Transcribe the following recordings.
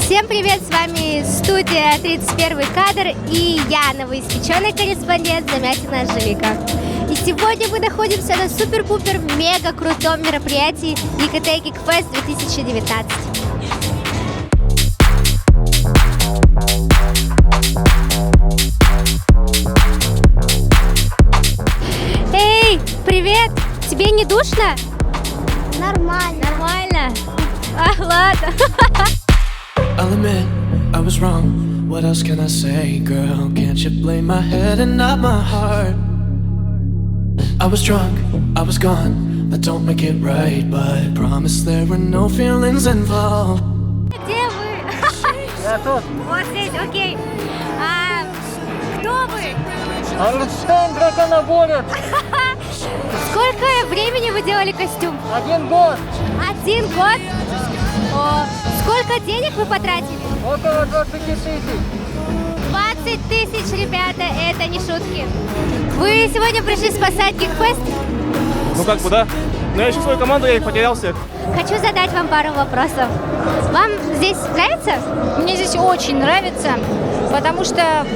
Всем привет, с вами студия 31 кадр и я, новоиспеченный корреспондент Замятина Анжелика. И сегодня мы находимся на супер-пупер мега крутом мероприятии ЕКТ Geekfest 2019. Эй, привет! Тебе не душно? Нормально. Нормально? Ладно. I'll admit I was wrong. What else can I say, girl? Can't you blame my head and not my heart? I was drunk, I was gone. That don't make it right, but promise there were no feelings involved. Где вы? Я тут. Вот здесь, окей. Кто вы? Армштейн Драконоборец. Сколько времени вы делали костюм? 1 год. 1 год? О, сколько денег вы потратили? Около 20 тысяч. 20 тысяч, ребята, это не шутки. Вы сегодня пришли спасать Geekfest? Ну как бы да. Но я ищу свою команду, я их потерял всех. Хочу задать вам пару вопросов. Вам здесь нравится? Мне здесь очень нравится, потому что,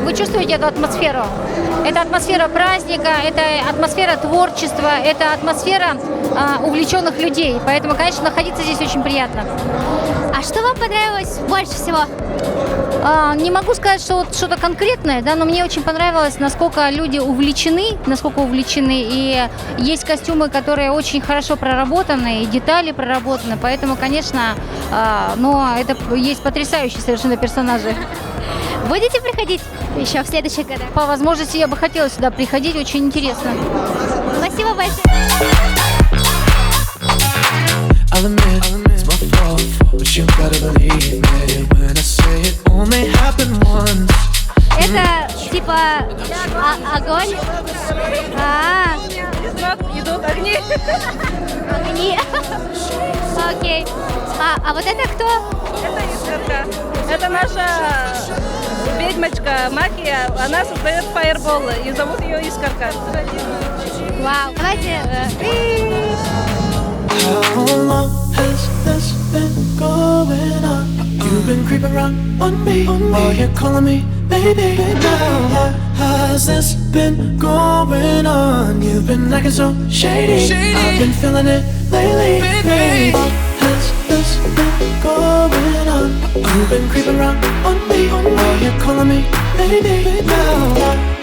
вы чувствуете эту атмосферу. Это атмосфера праздника, это атмосфера творчества, это атмосфера увлеченных людей. Поэтому, конечно, находиться здесь очень приятно. А что вам понравилось больше всего? Не могу сказать, что вот что-то конкретное, да, но мне очень понравилось, насколько люди увлечены, и есть костюмы, которые очень хорошо проработаны, и детали проработаны, поэтому, конечно, это есть потрясающие совершенно персонажи. Будете приходить еще в следующих годах? По возможности я бы хотела сюда приходить, очень интересно. Спасибо большое. I'll admit it's my fault, but you gotta believe me when I say it only happened once. Это типа огонь? Идут огни. Огни. Окей. А вот это кто? Это искорка. Это наша ведьмочка Макия. Она создает фаерболы. И зовут ее Искорка. Вау. Давайте. How long has this been going on? You've been creeping around on me, while you're calling me baby. Now, how has this been going on? You've been acting so shady. I've been feeling it lately, baby. How has this been going on? You've been creeping around on me, while you're calling me baby. Now,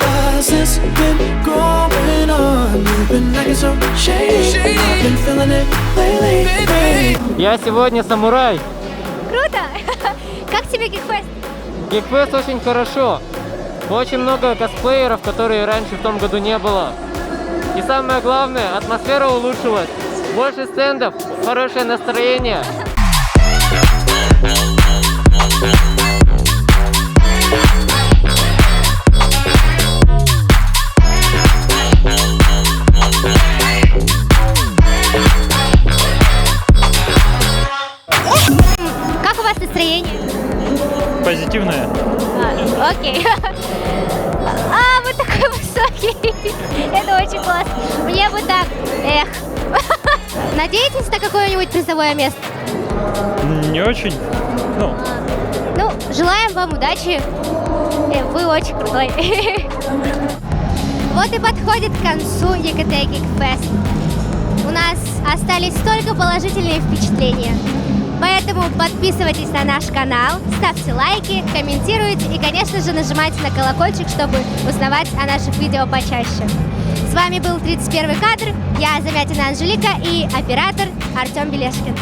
how has this been going on? You've been acting so shady. I've been feeling it lately, baby. Я сегодня самурай. Круто. Как тебе Geekfest? Geekfest очень хорошо. Очень много косплееров, которые раньше в том году не было. И самое главное, атмосфера улучшилась. Больше стендов, хорошее настроение. Как у вас настроение? Позитивное. Окей. Вы такой высокий. Это очень классно. Мне бы так. Надеетесь на какое-нибудь призовое место? Не очень. Ну, желаем вам удачи. Вы очень крутой. Вот и подходит к концу ЕКТ Geekfest. У нас остались только положительные впечатления. Поэтому подписывайтесь на наш канал, ставьте лайки, комментируйте и, конечно же, нажимайте на колокольчик, чтобы узнавать о наших видео почаще. С вами был 31 кадр, я Замятина Анжелика и оператор Артем Белешкин.